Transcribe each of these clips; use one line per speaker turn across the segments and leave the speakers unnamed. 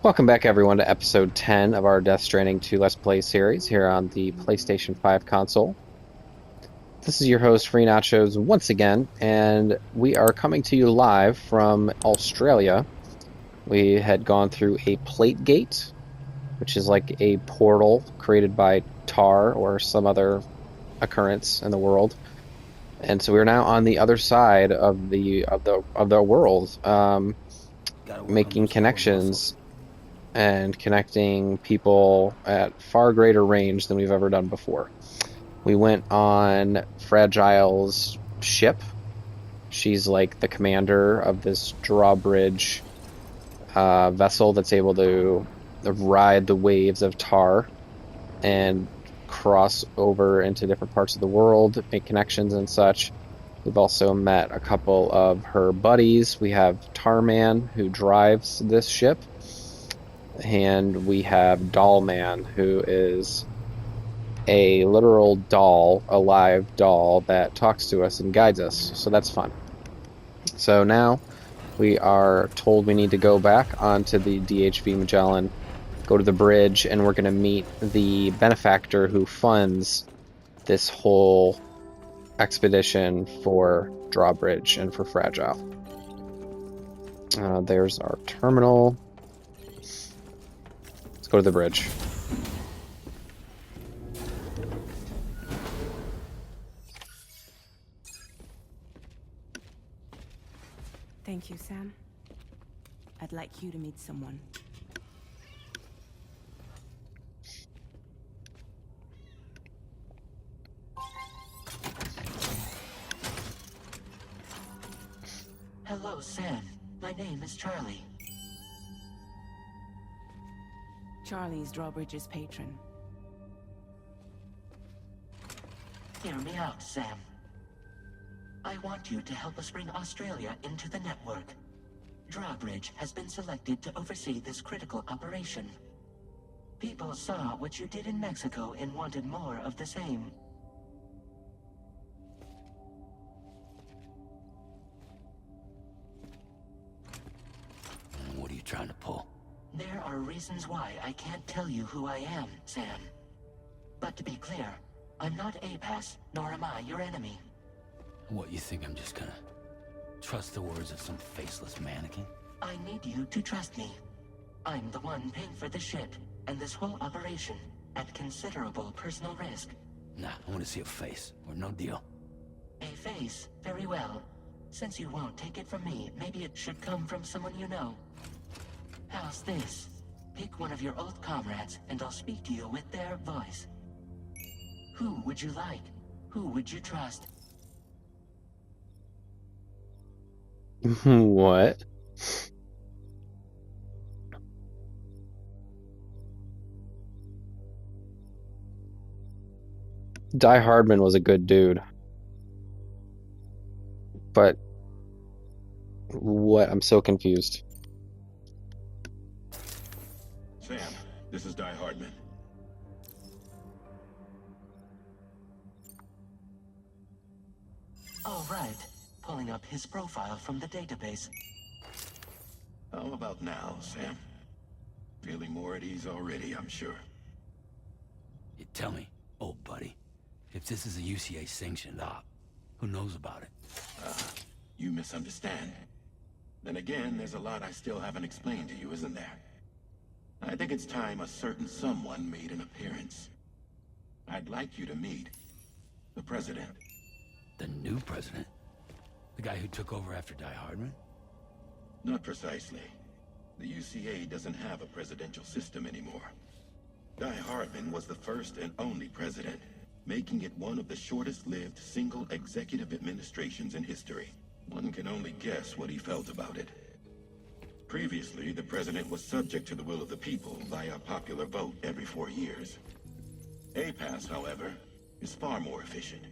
Welcome back, everyone, to episode 10 of our Death Stranding 2 Let's Play series here on the PlayStation 5 console. This is your host, Free Nachos, once again, and we are coming to you live from Australia. We had gone through a plate gate, which is like a portal created by tar or some other occurrence in the world. And so we're now on the other side of the world, making connections and connecting people at far greater range than we've ever done before. We went on Fragile's ship. She's like the commander of this drawbridge vessel that's able to ride the waves of tar and cross over into different parts of the world, make connections and such. We've also met a couple of her buddies. We have Tarman, who drives this ship, and we have Doll Man, who is a literal doll, a live doll that talks to us and guides us. So that's fun. So now we are told we need to go back onto the DHV Magellan, go to the bridge, and we're going to meet the benefactor who funds this whole expedition for Drawbridge and for Fragile. There's our terminal. Let's go to the bridge.
Thank you, Sam. I'd like you to meet someone.
Hello, Sam. My name is Charlie.
Charlie's Drawbridge's patron.
Hear me out, Sam. I want you to help us bring Australia into the network. Drawbridge has been selected to oversee this critical operation. People saw what you did in Mexico and wanted more of the same.
What are you trying to pull?
There are reasons why I can't tell you who I am, Sam. But to be clear, I'm not APAS, nor am I your enemy.
What, you think I'm just gonna trust the words of some faceless mannequin?
I need you to trust me. I'm the one paying for the ship and this whole operation at considerable personal risk.
Nah, I want to see a face, or no deal.
A face, very well. Since you won't take it from me, maybe it should come from someone you know. How's this? Pick one of your old comrades, and I'll speak to you with their voice. Who would you like? Who would you trust?
What? Die Hardman was a good dude. But what? I'm so confused.
Sam, this is Die Hardman.
All right. Pulling up his profile from the database.
How about now, Sam? Feeling more at ease already, I'm sure.
You tell me, old buddy, if this is a UCA sanctioned op, who knows about it?
You misunderstand. Then again, there's a lot I still haven't explained to you, isn't there? I think it's time a certain someone made an appearance. I'd like you to meet the President.
The new president? The guy who took over after Die Hardman?
Not precisely. The UCA doesn't have a presidential system anymore. Die Hardman was the first and only president, making it one of the shortest-lived single executive administrations in history. One can only guess what he felt about it. Previously, the president was subject to the will of the people via popular vote every 4 years. APAS, however, is far more efficient.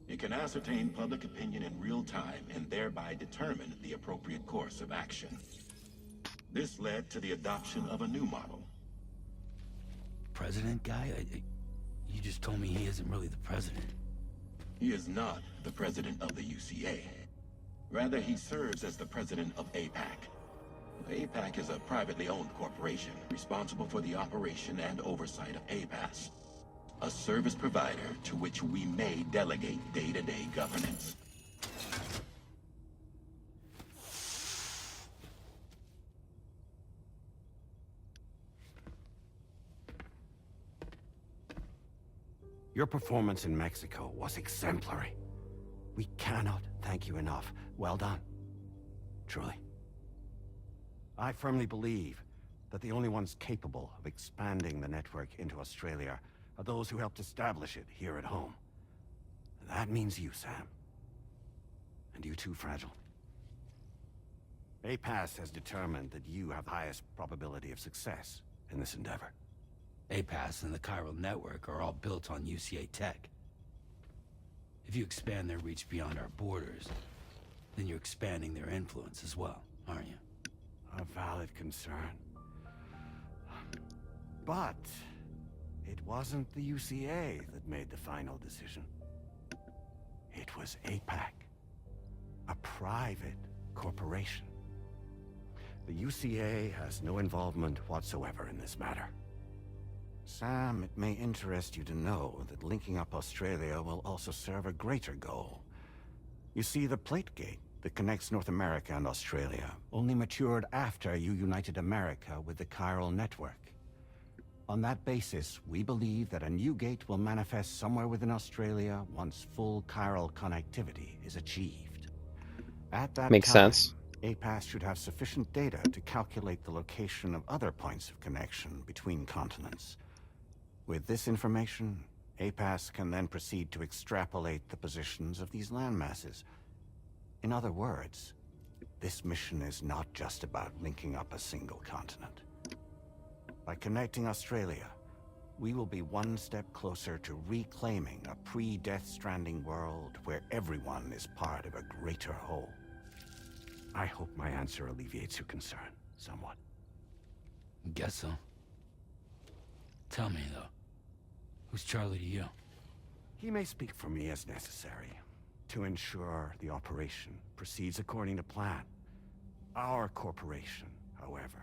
It can ascertain public opinion in real time and thereby determine the appropriate course of action. This led to the adoption of a new model.
President guy? You just told me he isn't really the president.
He is not the president of the UCA. Rather, he serves as the president of APAC. APAC is a privately owned corporation responsible for the operation and oversight of APAS, a service provider to which we may delegate day-to-day governance.
Your performance in Mexico was exemplary. We cannot thank you enough. Well done. Truly. I firmly believe that the only ones capable of expanding the network into Australia are those who helped establish it here at home. That means you, Sam. And you too, Fragile. APAS has determined that you have the highest probability of success in this endeavor.
APAS and the chiral network are all built on UCA tech. If you expand their reach beyond our borders, then you're expanding their influence as well, aren't you?
A valid concern. But it wasn't the UCA that made the final decision. It was APAC, a private corporation. The UCA has no involvement whatsoever in this matter. Sam, it may interest you to know that linking up Australia will also serve a greater goal. You see, the plate gate that connects North America and Australia only matured after you united America with the chiral network. On that basis, we believe that a new gate will manifest somewhere within Australia once full chiral connectivity is achieved. At that
Makes
time,
sense.
APAS should have sufficient data to calculate the location of other points of connection between continents. With this information, APAS can then proceed to extrapolate the positions of these landmasses. In other words, this mission is not just about linking up a single continent. By connecting Australia, we will be one step closer to reclaiming a pre-Death Stranding world where everyone is part of a greater whole. I hope my answer alleviates your concern somewhat.
Guess so. Tell me, though, who's Charlie to you?
He may speak for me as necessary to ensure the operation proceeds according to plan. Our corporation, however,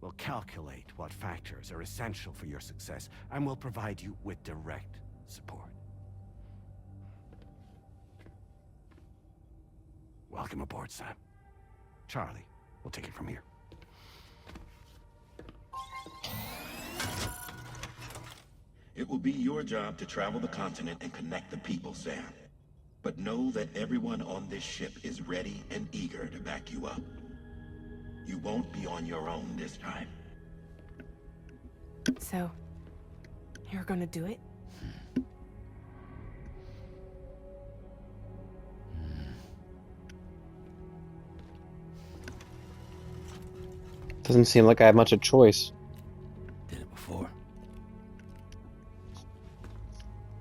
will calculate what factors are essential for your success and will provide you with direct support. Welcome aboard, Sam. Charlie, we'll take it from here.
It will be your job to travel the continent and connect the people, Sam. But know that everyone on this ship is ready and eager to back you up. You won't be on your own this time.
So, you're gonna do it?
Doesn't seem like I have much of a choice.
Did it before.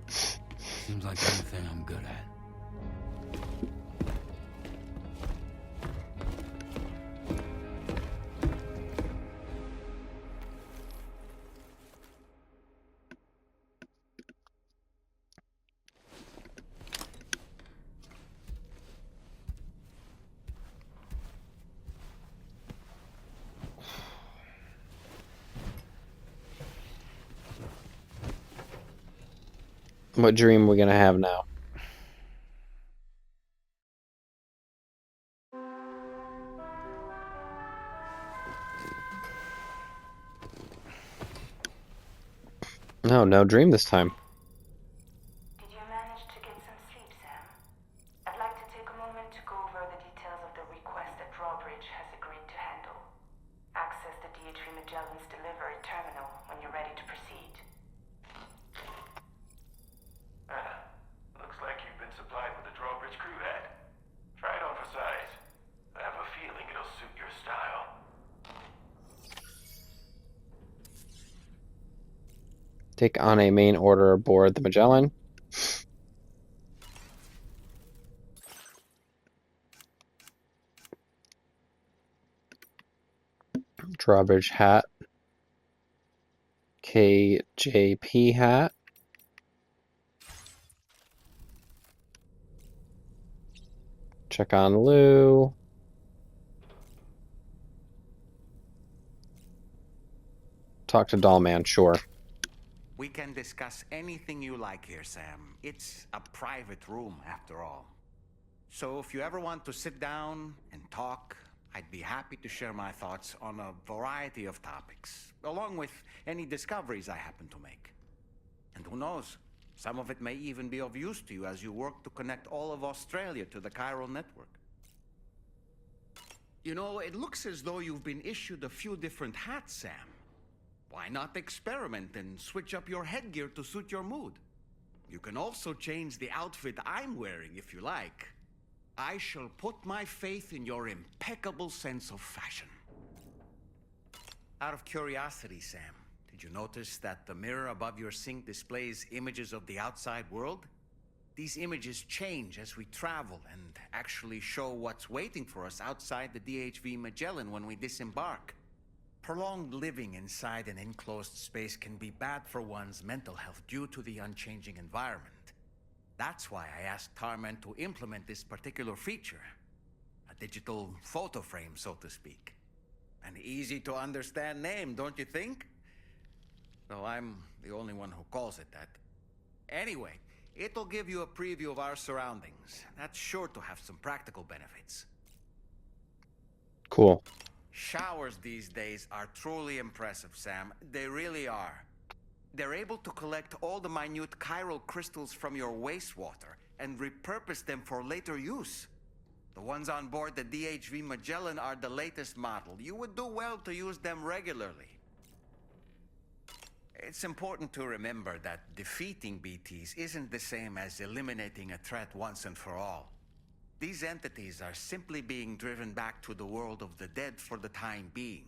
Seems like the only thing I'm good at.
What dream are we gonna have now? No, no dream this time.
Did you manage to get some sleep, Sam? I'd like to take a moment to go over the details of the request that Drawbridge has agreed to handle. Access the DH3 Magellan's delivery terminal when you're ready to proceed.
Looks like you've been supplied with a Drawbridge crew head. Try it on for size. I have a feeling it'll suit your style.
Take on a main order aboard the Magellan. Drawbridge hat. KJP hat. Check on Lou. talk to Dollman, sure.
We can discuss anything you like here, Sam. It's a private room, after all. So if you ever want to sit down and talk, I'd be happy to share my thoughts on a variety of topics, along with any discoveries I happen to make. And who knows, some of it may even be of use to you as you work to connect all of Australia to the chiral network. You know, it looks as though you've been issued a few different hats, Sam. Why not experiment and switch up your headgear to suit your mood? You can also change the outfit I'm wearing if you like. I shall put my faith in your impeccable sense of fashion. Out of curiosity, Sam, did you notice that the mirror above your sink displays images of the outside world? These images change as we travel and actually show what's waiting for us outside the DHV Magellan when we disembark. Prolonged living inside an enclosed space can be bad for one's mental health due to the unchanging environment. That's why I asked Tarman to implement this particular feature. A digital photo frame, so to speak. An easy to understand name, don't you think? Though I'm the only one who calls it that. Anyway, it'll give you a preview of our surroundings. That's sure to have some practical benefits.
Cool.
Showers these days are truly impressive, Sam. They really are. They're able to collect all the minute chiral crystals from your wastewater and repurpose them for later use. The ones on board the DHV Magellan are the latest model. You would do well to use them regularly. It's important to remember that defeating BTs isn't the same as eliminating a threat once and for all. These entities are simply being driven back to the world of the dead for the time being.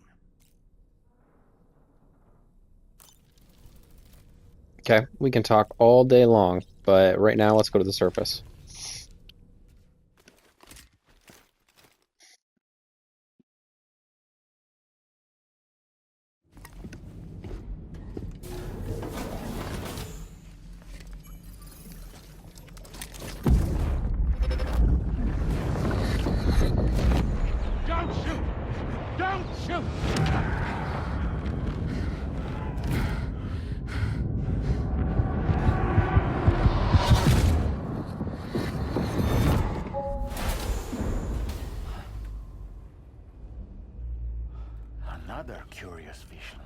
Okay, we can talk all day long, but right now let's go to the surface.
Don't shoot! Don't shoot!
Another curious vision.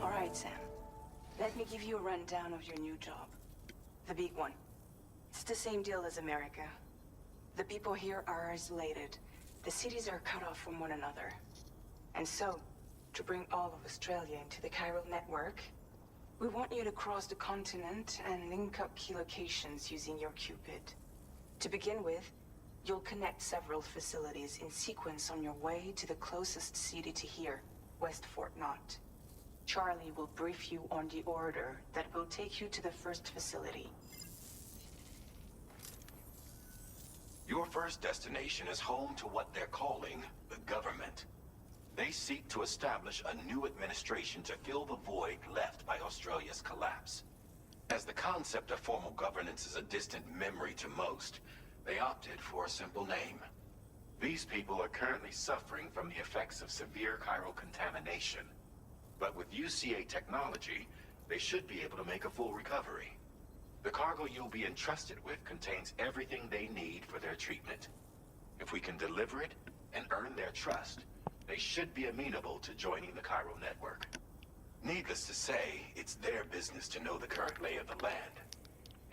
All right, Sam. Let me give you a rundown of your new job. The big one. It's the same deal as America. The people here are isolated. The cities are cut off from one another. And so, to bring all of Australia into the chiral network, we want you to cross the continent and link up key locations using your Cupid. To begin with, you'll connect several facilities in sequence on your way to the closest city to here, West Fort Knott. Charlie will brief you on the order that will take you to the first facility.
Your first destination is home to what they're calling the government. They seek to establish a new administration to fill the void left by Australia's collapse. As the concept of formal governance is a distant memory to most, they opted for a simple name. These people are currently suffering from the effects of severe chiral contamination. But with UCA technology, they should be able to make a full recovery. The cargo you'll be entrusted with contains everything they need for their treatment. If we can deliver it and earn their trust, they should be amenable to joining the chiral network. Needless to say, it's their business to know the current lay of the land,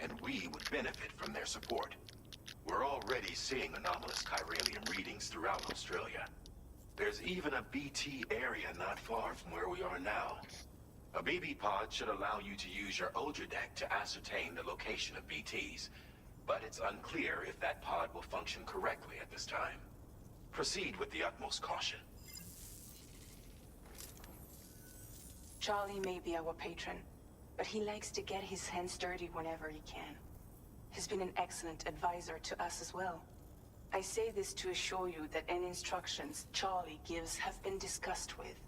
and we would benefit from their support. We're already seeing anomalous chiralium readings throughout Australia. There's even a BT area not far from where we are now. A BB pod should allow you to use your Ultradeck to ascertain the location of BTs, but it's unclear if that pod will function correctly at this time. Proceed with the utmost caution.
Charlie may be our patron, but he likes to get his hands dirty whenever he can. He's been an excellent advisor to us as well. I say this to assure you that any instructions Charlie gives have been discussed with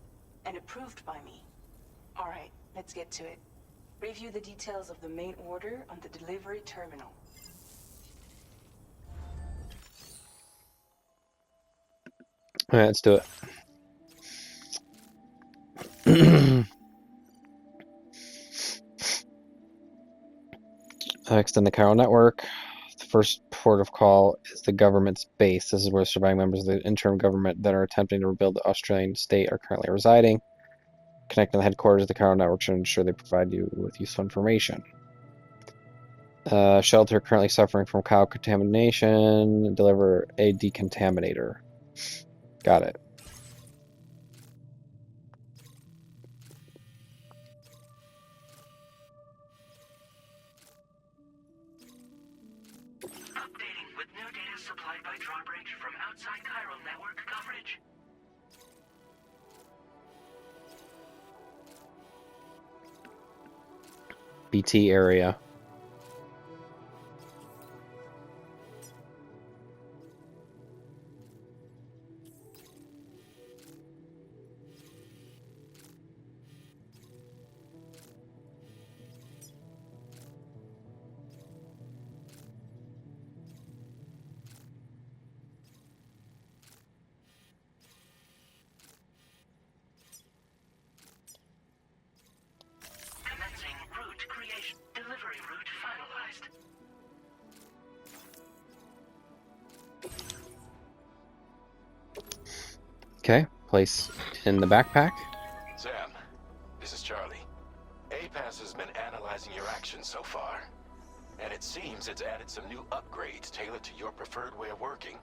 and approved by me. Alright, let's get to it. Review the details of the main order on the delivery terminal.
Alright, let's do it. Extend the chiral network. The first port of call is the government's base. This is where surviving members of the interim government that are attempting to rebuild the Australian state are currently residing. Connecting the headquarters of the chiral network should ensure they provide you with useful information. Shelter currently suffering from chiral contamination. Deliver a decontaminator. Got it.
Updating with new data supplied by drawbridge from outside chiral network coverage.
BT area.
Commencing route creation. Delivery route finalized.
Okay, place in the backpack.
Sam, this is Charlie. APAS has been analyzing your actions so far, and it seems it's added some new upgrades tailored to your preferred way of working.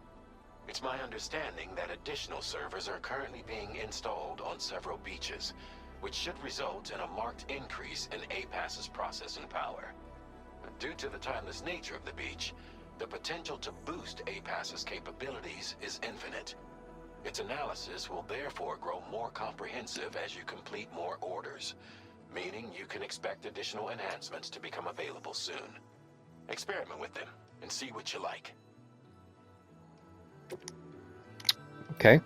It's my understanding that additional servers are currently being installed on several beaches, which should result in a marked increase in APAS's processing power. Due to the timeless nature of the beach, the potential to boost APAS's capabilities is infinite. Its analysis will therefore grow more comprehensive as you complete more orders, meaning you can expect additional enhancements to become available soon. Experiment with them and see what you like.
Okay.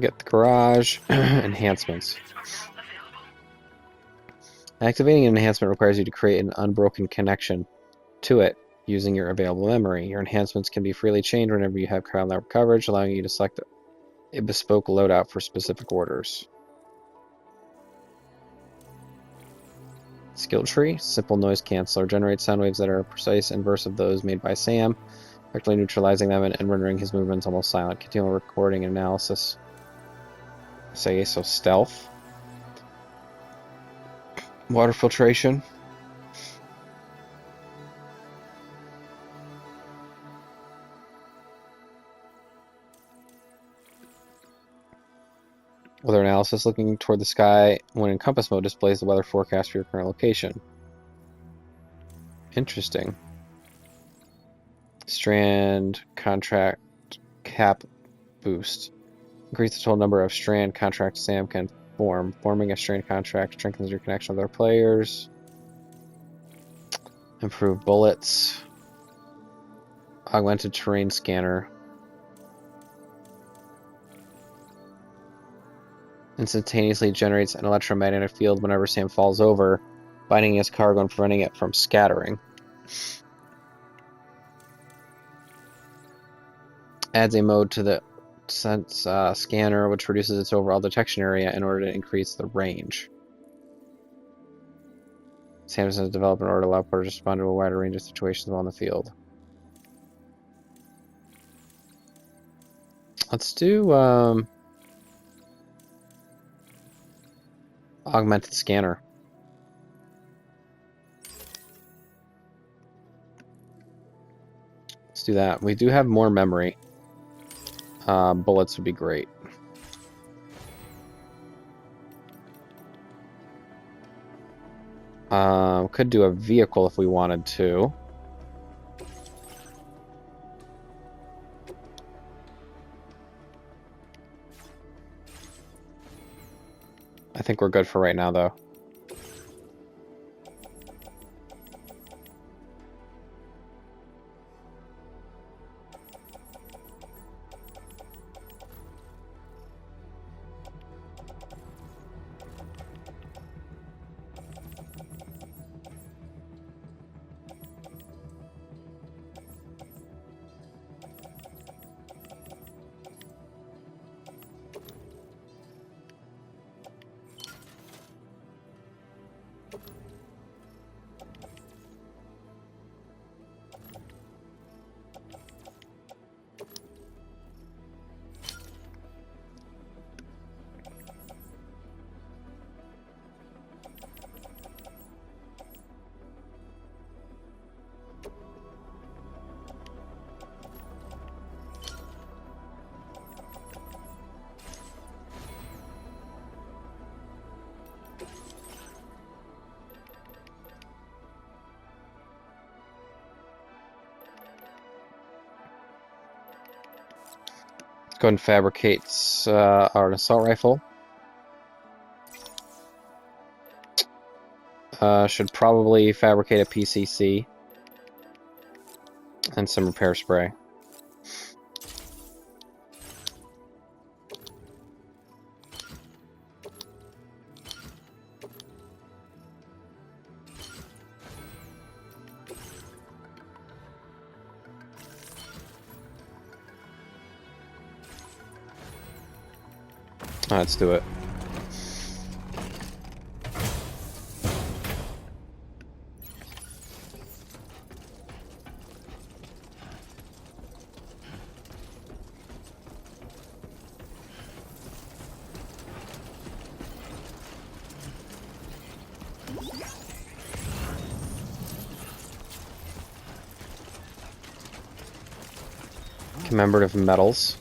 Get the garage. Enhancements. Activating an enhancement requires you to create an unbroken connection to it using your available memory. Your enhancements can be freely changed whenever you have chiral network coverage, allowing you to select a bespoke loadout for specific orders. Skill tree. Simple noise canceller. Generates sound waves that are a precise inverse of those made by Sam, effectively neutralizing them and rendering his movements almost silent. Continual recording and analysis. Say so. Stealth. Water filtration. Weather analysis. Looking toward the sky when in compass mode displays the weather forecast for your current location. Interesting. Strand contract cap boost. Increase the total number of strand contracts Sam can form. Forming a strand contract strengthens your connection with other players. Improve bullets. Augmented terrain scanner. Instantaneously generates an electromagnetic field whenever Sam falls over, binding his cargo and preventing it from scattering. Adds a mode to the sense scanner, which reduces its overall detection area in order to increase the range. Sam has developed in order to allow players to respond to a wider range of situations while on the field. Let's do augmented scanner. Let's do that. We do have more memory. Bullets would be great. Could do a vehicle if we wanted to. I think we're good for right now, though. Go ahead and fabricate our assault rifle. Should probably fabricate a PCC and some repair spray. Let's do it. Commemorative medals.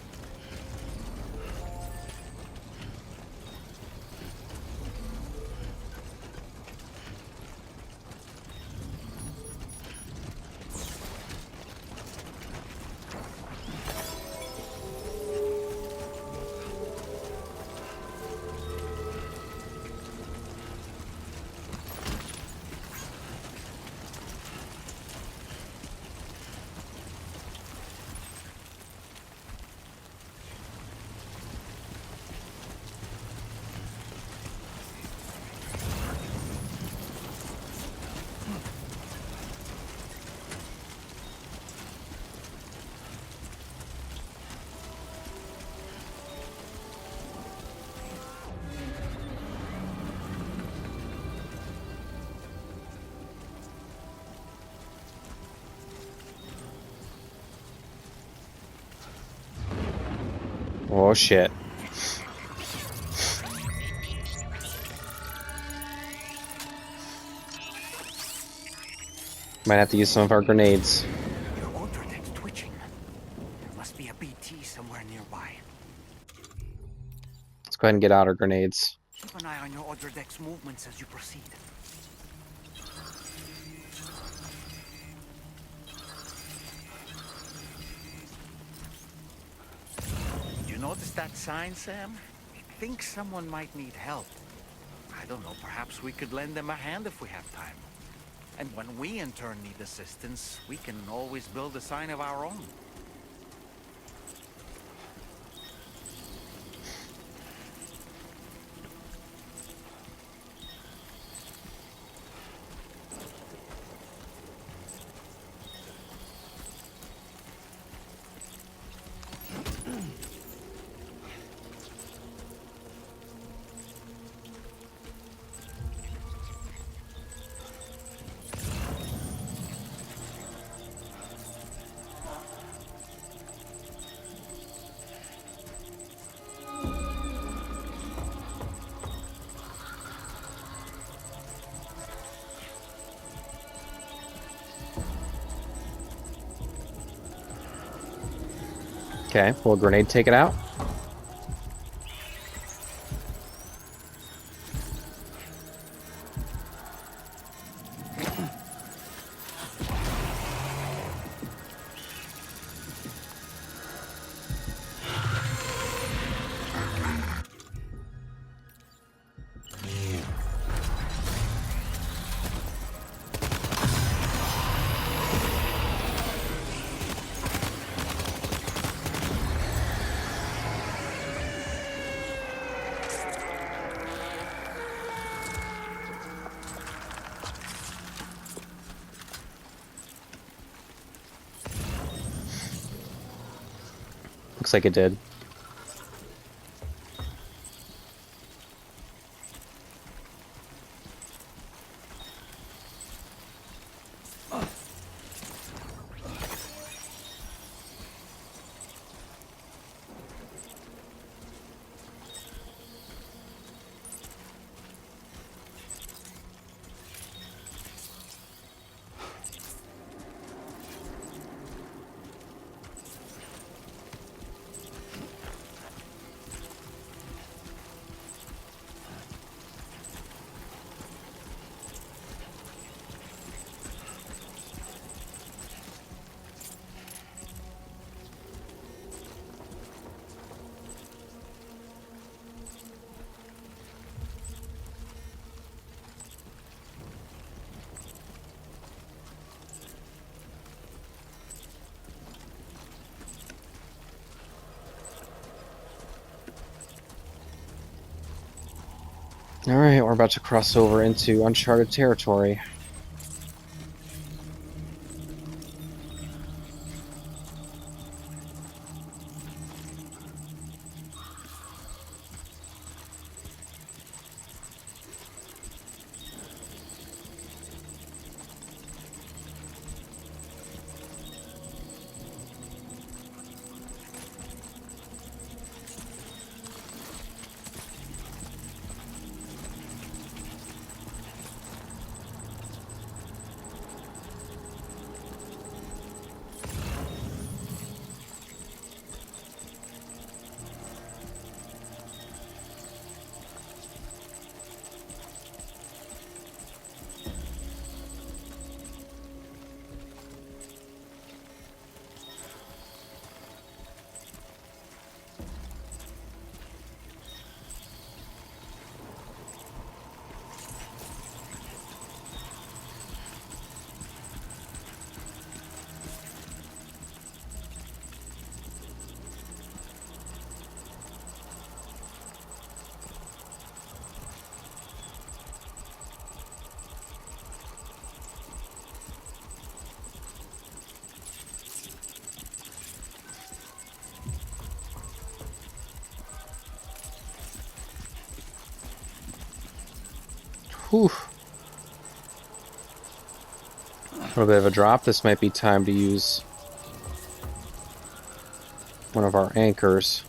Oh shit. Might have to use some of our grenades.
Your order deck's twitching. There must be a BT somewhere nearby.
Let's go ahead and get out our grenades.
Keep an eye on your order deck's movements as you proceed. You notice that sign, Sam? It thinks someone might need help. I don't know, perhaps we could lend them a hand if we have time. And when we in turn need assistance, we can always build a sign of our own.
Okay, will a grenade take it out? Looks like it did. Alright, we're about to cross over into uncharted territory. Whew. A little bit of a drop. This might be time to use one of our anchors.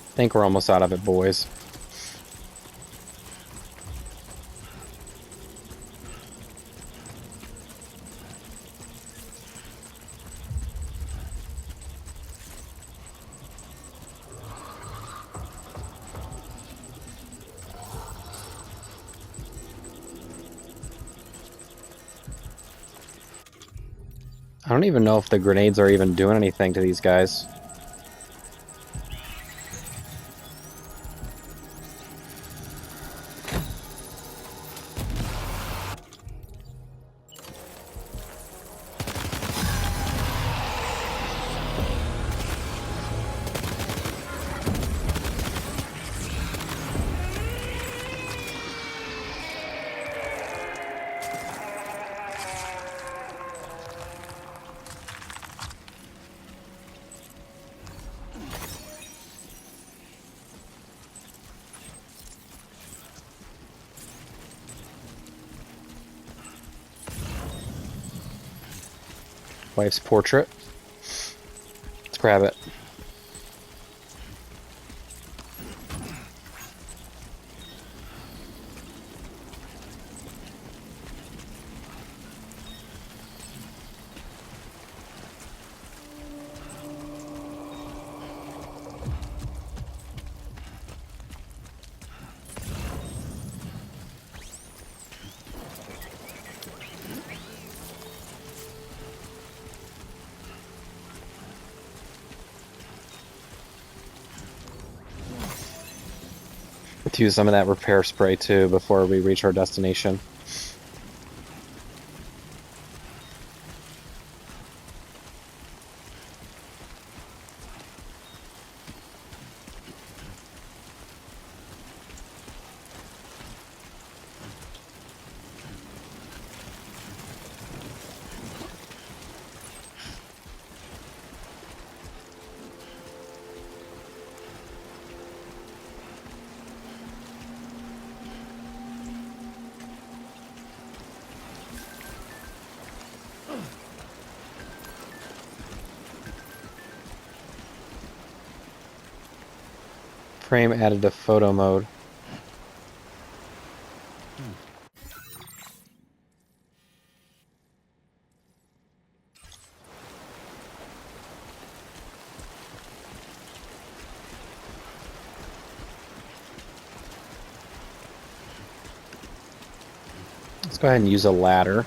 I think we're almost out of it, boys. I don't even know if the grenades are even doing anything to these guys. Wife's portrait. Let's grab it. Let's use some of that repair spray too before we reach our destination. Frame added to photo mode. Let's go ahead and use a ladder.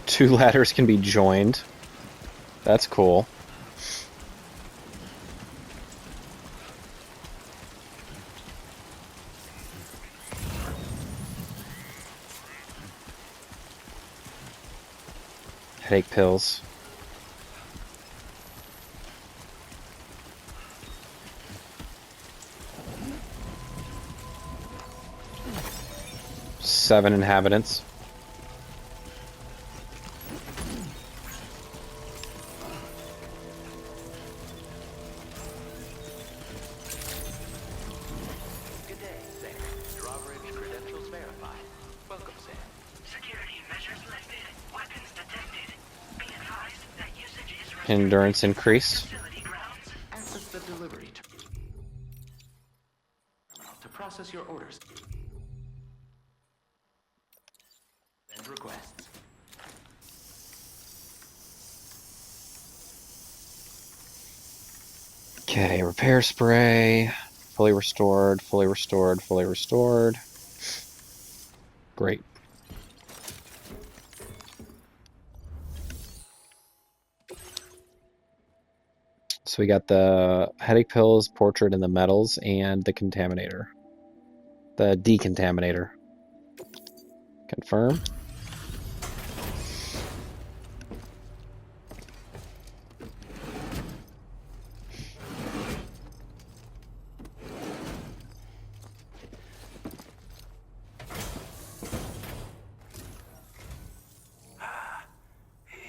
Two ladders can be joined. That's cool. Headache pills. Seven inhabitants. Endurance increased.
Access the delivery terminal to process your orders and requests.
Okay, repair spray. Fully restored, fully restored, fully restored. Great. So we got the headache pills, portrait, and the metals, and the contaminator. The decontaminator. Confirm.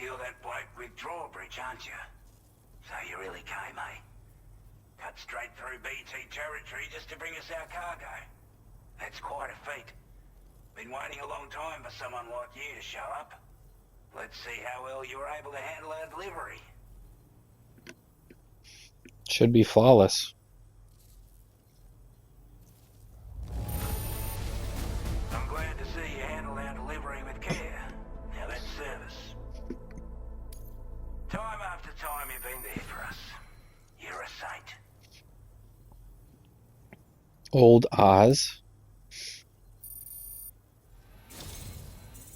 You're that bloke with drawbridge, aren't you? So you really came, eh? Cut straight through BT territory just to bring us our cargo. That's quite a feat. Been waiting a long time for someone like you to show up. Let's see how well you were able to handle our delivery.
Should be flawless.
I'm glad to see you handle our delivery with care. Now that's service. Time after time you've been there for us. You're a saint.
Old Oz.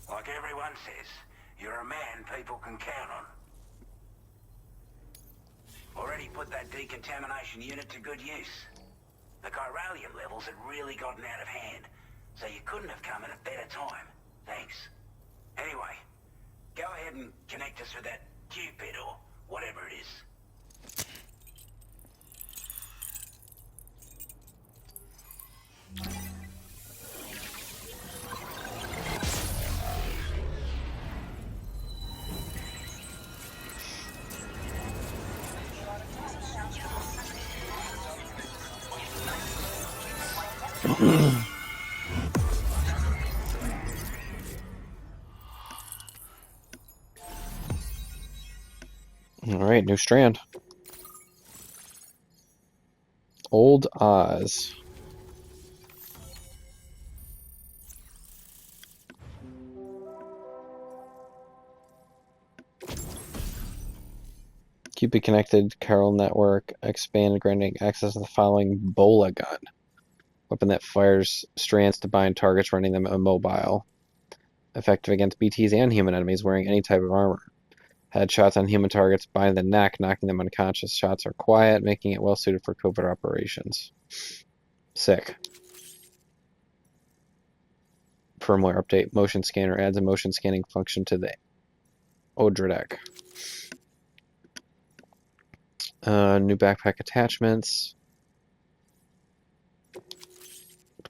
Like everyone says, you're a man people can count on. Already put that decontamination unit to good use. The chiralium levels had really gotten out of hand, so you couldn't have come at a better time. Thanks. Anyway, go ahead and connect us with that Cupid or whatever it is.
Alright, new strand. Old Oz. Keep it connected, chiral network, expand granting access to the following Bola gun. Weapon that fires strands to bind targets, rendering them immobile. Effective against BTs and human enemies wearing any type of armor. Headshots on human targets bind the neck, knocking them unconscious. Shots are quiet, making it well suited for covert operations. Sick. Firmware update. Motion scanner adds a motion scanning function to the Odradek. New backpack attachments.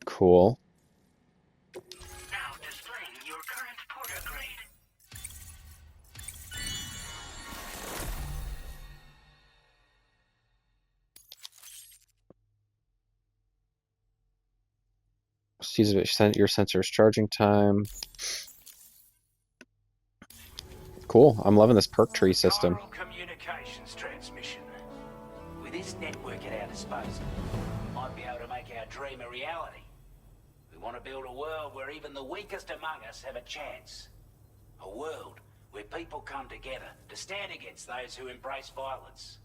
Cool.
Now displaying your current porter grade.
Use your sensor's charging time. Cool. I'm loving this perk tree system.
Chiral communications transmission. With this network at our disposal, we might be able to make our dream a reality. We want to build a world where even the weakest among us have a chance. A world where people come together to stand against those who embrace violence.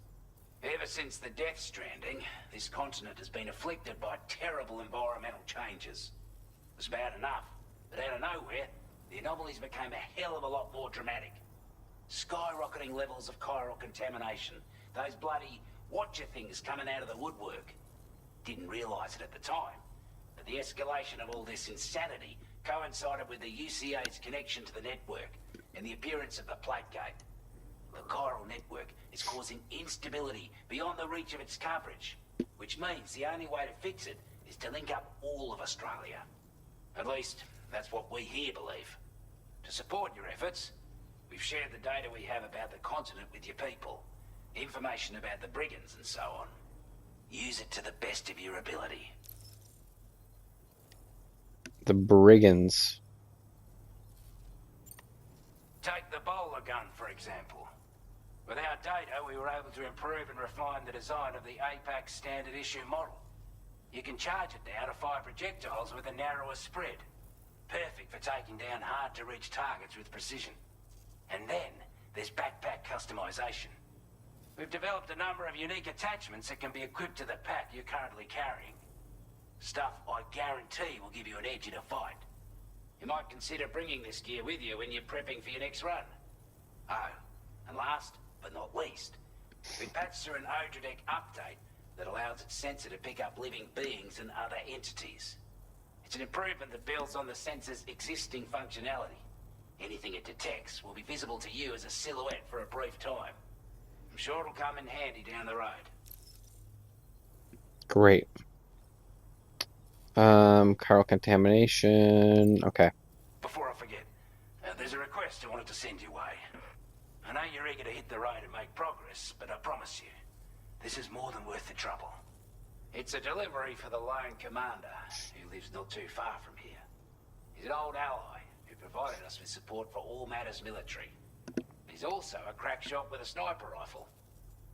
Ever since the Death Stranding, this continent has been afflicted by terrible environmental changes. It was bad enough, but out of nowhere, the anomalies became a hell of a lot more dramatic. Skyrocketing levels of chiral contamination. Those bloody watcher things coming out of the woodwork. Didn't realize it at the time, but the escalation of all this insanity coincided with the UCA's connection to the network and the appearance of the Plate Gate. The chiral network is causing instability beyond the reach of its coverage, which means the only way to fix it is to link up all of Australia. At least, that's what we here believe. To support your efforts, we've shared the data we have about the continent with your people. Information about the brigands and so on. Use it to the best of your ability.
The brigands.
Take the bowler gun, for example. With our data, we were able to improve and refine the design of the APAC standard issue model. You can charge it now to fire projectiles with a narrower spread. Perfect for taking down hard-to-reach targets with precision. And then, there's backpack customization. We've developed a number of unique attachments that can be equipped to the pack you're currently carrying. Stuff I guarantee will give you an edge in a fight. You might consider bringing this gear with you when you're prepping for your next run. Oh, and last but not least, we patched through an Odradek update that allows its sensor to pick up living beings and other entities. It's an improvement that builds on the sensor's existing functionality. Anything it detects will be visible to you as a silhouette for a brief time. I'm sure it'll come in handy down the road.
Great. Chiral contamination. Okay.
Before I forget, there's a request I wanted to send your way. I know you're eager to hit the road and make progress, but I promise you, this is more than worth the trouble. It's a delivery for the lone commander, who lives not too far from here. He's an old ally who provided us with support for all matters military. He's also a crack shot with a sniper rifle.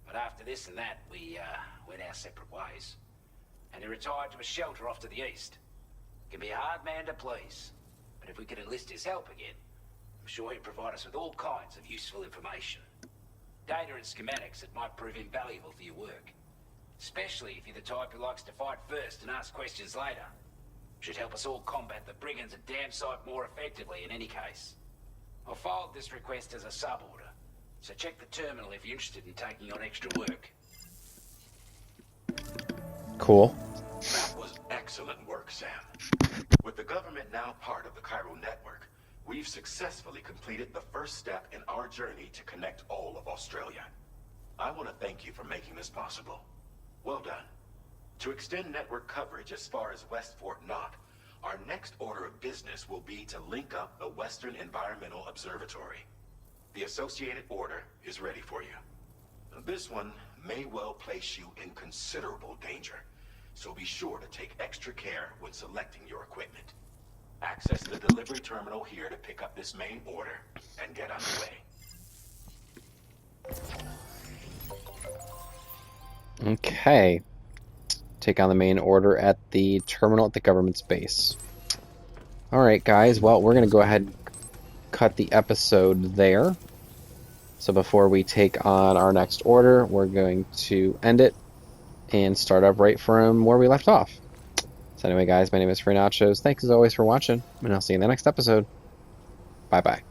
But after this and that, we went our separate ways. And he retired to a shelter off to the east. Can be a hard man to please, but if we could enlist his help again, I'm sure he'd provide us with all kinds of useful information. Data and schematics that might prove invaluable for your work. Especially if you're the type who likes to fight first and ask questions later. Should help us all combat the brigands a damn sight more effectively in any case. I'll filed this request as a sub-order, so check the terminal if you're interested in taking on extra work.
Cool.
That was excellent work, Sam. With the government now part of the chiral network, we've successfully completed the first step in our journey to connect all of Australia. I want to thank you for making this possible. Well done. To extend network coverage as far as West Fort Knott, our next order of business will be to link up the Western Environmental Observatory. The associated order is ready for you. This one may well place you in considerable danger, so be sure to take extra care when selecting your equipment. Access the delivery terminal here to pick up this main order and get underway.
Okay. Take on the main order at the terminal at the government's base. Alright, guys. Well, we're going to go ahead and cut the episode there. So before we take on our next order, we're going to end it and start up right from where we left off. So anyway, guys, my name is Free Nachos. Thanks as always for watching, and I'll see you in the next episode. Bye-bye.